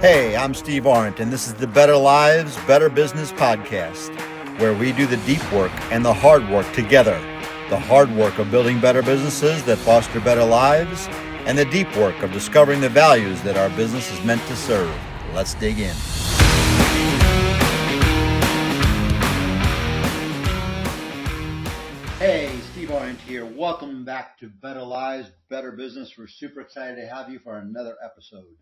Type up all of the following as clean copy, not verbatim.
Hey, I'm Steve Arendt, and this is the Better Lives, Better Business podcast, where we do the deep work and the hard work together. The hard work of building better businesses that foster better lives, and the deep work of discovering the values that our business is meant to serve. Let's dig in. Hey, Steve Arendt here. Welcome back to Better Lives, Better Business. We're super excited to have you for another episode.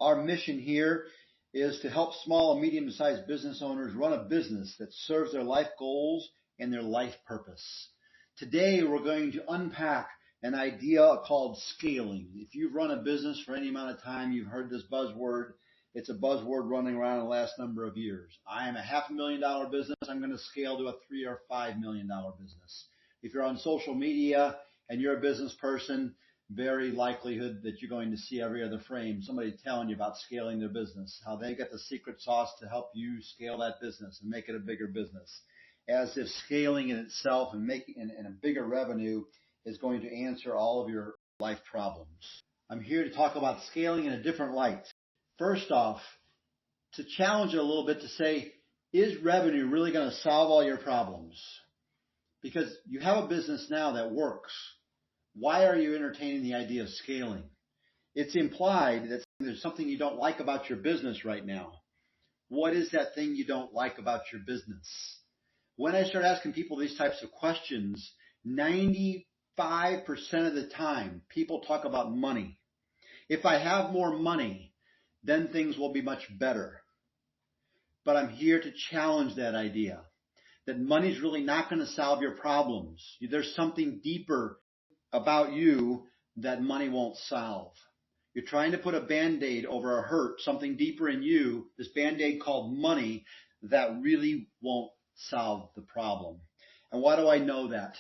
Our mission here is to help small and medium-sized business owners run a business that serves their life goals and their life purpose. Today, we're going to unpack an idea called scaling. If you've run a business for any amount of time, you've heard this buzzword. It's a buzzword running around the last number of years. I am a $500,000 business. I'm going to scale to a $3 or $5 million business. If you're on social media and you're a business person, very likelihood that you're going to see every other frame somebody telling you about scaling their business, how they get the secret sauce to help you scale that business and make it a bigger business, as if scaling in itself and making and a bigger revenue is going to answer all of your life problems. I'm here to talk about scaling in a different light. First off, to challenge it a little bit to say, is revenue really going to solve all your problems? Because you have a business now that works. Why are you entertaining the idea of scaling? It's implied that there's something you don't like about your business right now. What is that thing you don't like about your business? When I start asking people these types of questions, 95% of the time, people talk about money. If I have more money, then things will be much better. But I'm here to challenge that idea, that money's really not going to solve your problems. There's something deeper about you that money won't solve. You're trying to put a Band-Aid over a hurt, something deeper in you, this Band-Aid called money, that really won't solve the problem. And why do I know that?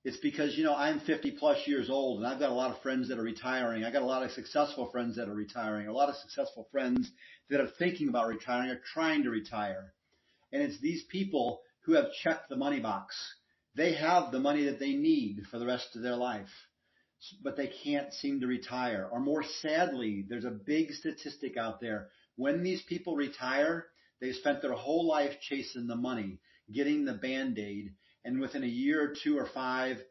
It's because, I'm 50 plus years old and I've got a lot of friends that are retiring. I got a lot of successful friends that are retiring, a lot of successful friends that are thinking about retiring or trying to retire. And it's these people who have checked the money box. They have the money that they need for the rest of their life, but they can't seem to retire. Or more sadly, there's a big statistic out there. When these people retire, they've spent their whole life chasing the money, getting the Band-Aid, and within a year or 2 or 5,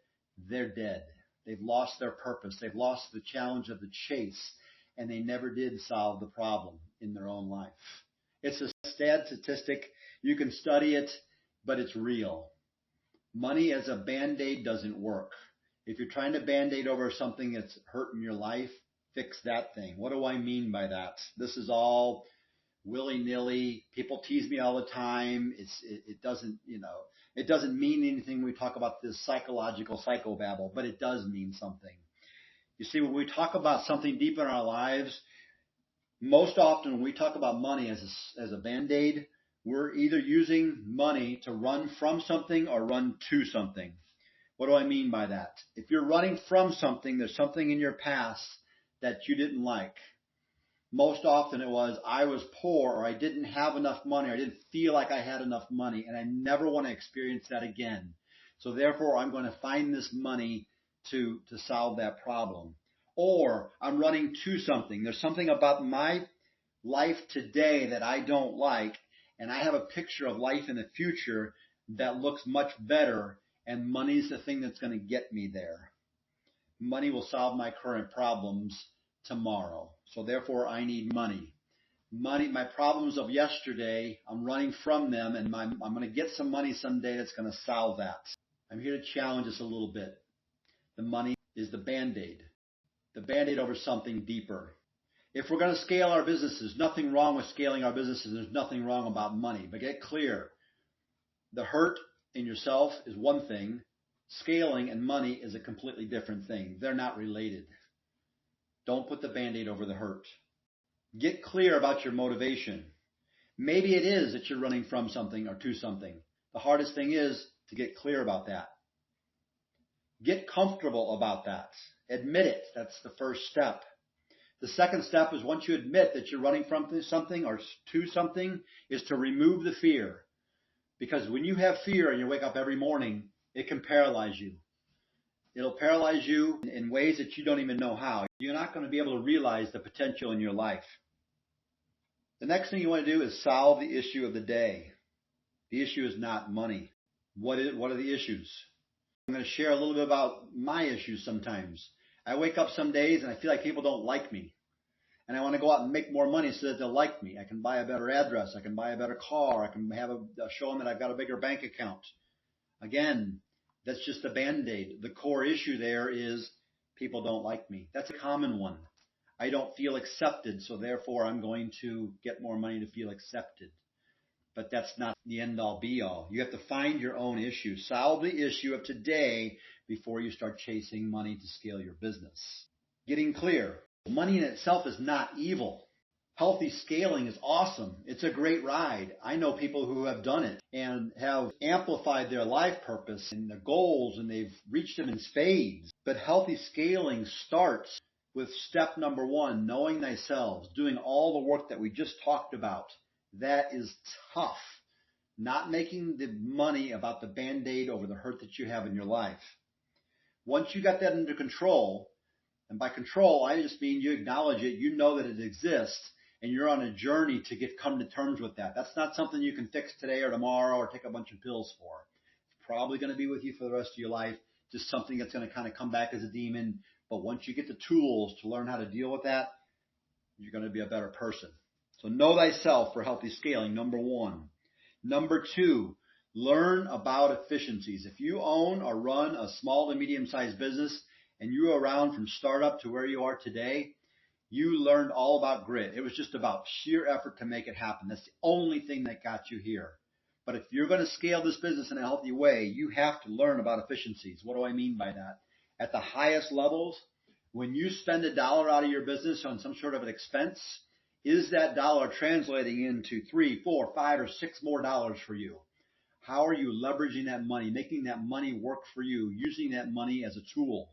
they're dead. They've lost their purpose. They've lost the challenge of the chase, and they never did solve the problem in their own life. It's a sad statistic. You can study it, but it's real. Money as a Band-Aid doesn't work. If you're trying to Band-Aid over something that's hurting your life, fix that thing. What do I mean by that? This is all willy-nilly. People tease me all the time. It doesn't mean anything when we talk about this psychological psychobabble, but it does mean something. You see, when we talk about something deep in our lives, most often when we talk about money as a Band-Aid, we're either using money to run from something or run to something. What do I mean by that? If you're running from something, there's something in your past that you didn't like. Most often it was, I was poor, or I didn't have enough money, or I didn't feel like I had enough money, and I never want to experience that again. So therefore, I'm going to find this money to solve that problem. Or I'm running to something. There's something about my life today that I don't like, and I have a picture of life in the future that looks much better, and money's the thing that's going to get me there. Money will solve my current problems tomorrow. So therefore, I need money. Money, my problems of yesterday, I'm running from them, and I'm going to get some money someday that's going to solve that. I'm here to challenge us a little bit. The money is the Band-Aid. The Band-Aid over something deeper. If we're going to scale our businesses, nothing wrong with scaling our businesses. There's nothing wrong about money. But get clear. The hurt in yourself is one thing. Scaling and money is a completely different thing. They're not related. Don't put the Band-Aid over the hurt. Get clear about your motivation. Maybe it is that you're running from something or to something. The hardest thing is to get clear about that. Get comfortable about that. Admit it. That's the first step. The second step is, once you admit that you're running from something or to something, is to remove the fear. Because when you have fear and you wake up every morning, it can paralyze you. It'll paralyze you in ways that you don't even know how. You're not going to be able to realize the potential in your life. The next thing you want to do is solve the issue of the day. The issue is not money. What are the issues? I'm going to share a little bit about my issues sometimes. I wake up some days and I feel like people don't like me. And I want to go out and make more money so that they'll like me. I can buy a better address. I can buy a better car. I can show them that I've got a bigger bank account. Again, that's just a Band-Aid. The core issue there is people don't like me. That's a common one. I don't feel accepted, so therefore I'm going to get more money to feel accepted. But that's not the end-all, be-all. You have to find your own issue. Solve the issue of today before you start chasing money to scale your business. Getting clear. Money in itself is not evil. Healthy scaling is awesome. It's a great ride. I know people who have done it and have amplified their life purpose and their goals, and they've reached them in spades. But healthy scaling starts with step number 1, knowing thyself, doing all the work that we just talked about. That is tough. Not making the money about the Band-Aid over the hurt that you have in your life. Once you got that under control, and by control, I just mean you acknowledge it, you know that it exists, and you're on a journey to come to terms with that. That's not something you can fix today or tomorrow or take a bunch of pills for. It's probably going to be with you for the rest of your life, just something that's going to kind of come back as a demon. But once you get the tools to learn how to deal with that, you're going to be a better person. So know thyself for healthy scaling, number 1. Number 2, learn about efficiencies. If you own or run a small to medium-sized business and you're around from startup to where you are today, you learned all about grit. It was just about sheer effort to make it happen. That's the only thing that got you here. But if you're going to scale this business in a healthy way, you have to learn about efficiencies. What do I mean by that? At the highest levels, when you spend $1 out of your business on some sort of an expense, is that dollar translating into 3, 4, 5, or 6 more dollars for you? How are you leveraging that money, making that money work for you, using that money as a tool?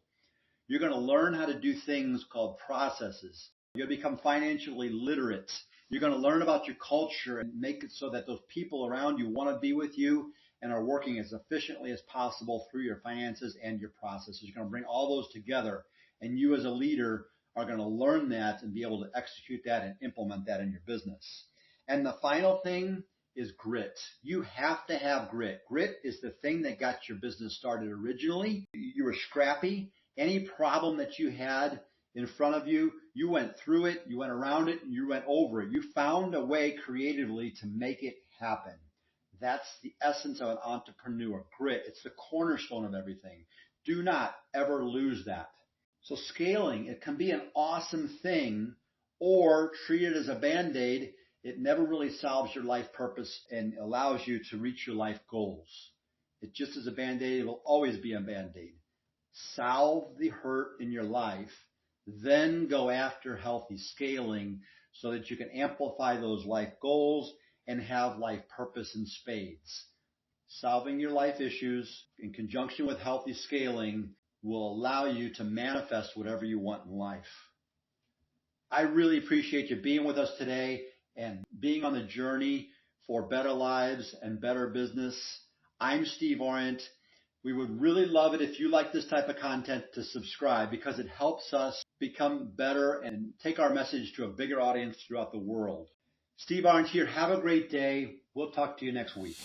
You're going to learn how to do things called processes. You're going to become financially literate. You're going to learn about your culture and make it so that those people around you want to be with you and are working as efficiently as possible through your finances and your processes. You're going to bring all those together, and you as a leader are going to learn that and be able to execute that and implement that in your business. And the final thing is grit. You have to have grit. Grit is the thing that got your business started originally. You were scrappy. Any problem that you had in front of you, you went through it, you went around it, and you went over it. You found a way creatively to make it happen. That's the essence of an entrepreneur. Grit. It's the cornerstone of everything. Do not ever lose that. So scaling, it can be an awesome thing, or treat it as a Band-Aid. It never really solves your life purpose and allows you to reach your life goals. It just is a Band-Aid. It will always be a Band-Aid. Solve the hurt in your life, then go after healthy scaling so that you can amplify those life goals and have life purpose in spades. Solving your life issues in conjunction with healthy scaling will allow you to manifest whatever you want in life. I really appreciate you being with us today and being on the journey for better lives and better business. I'm Steve Arendt. We would really love it if you like this type of content to subscribe, because it helps us become better and take our message to a bigger audience throughout the world. Steve Arendt here. Have a great day. We'll talk to you next week.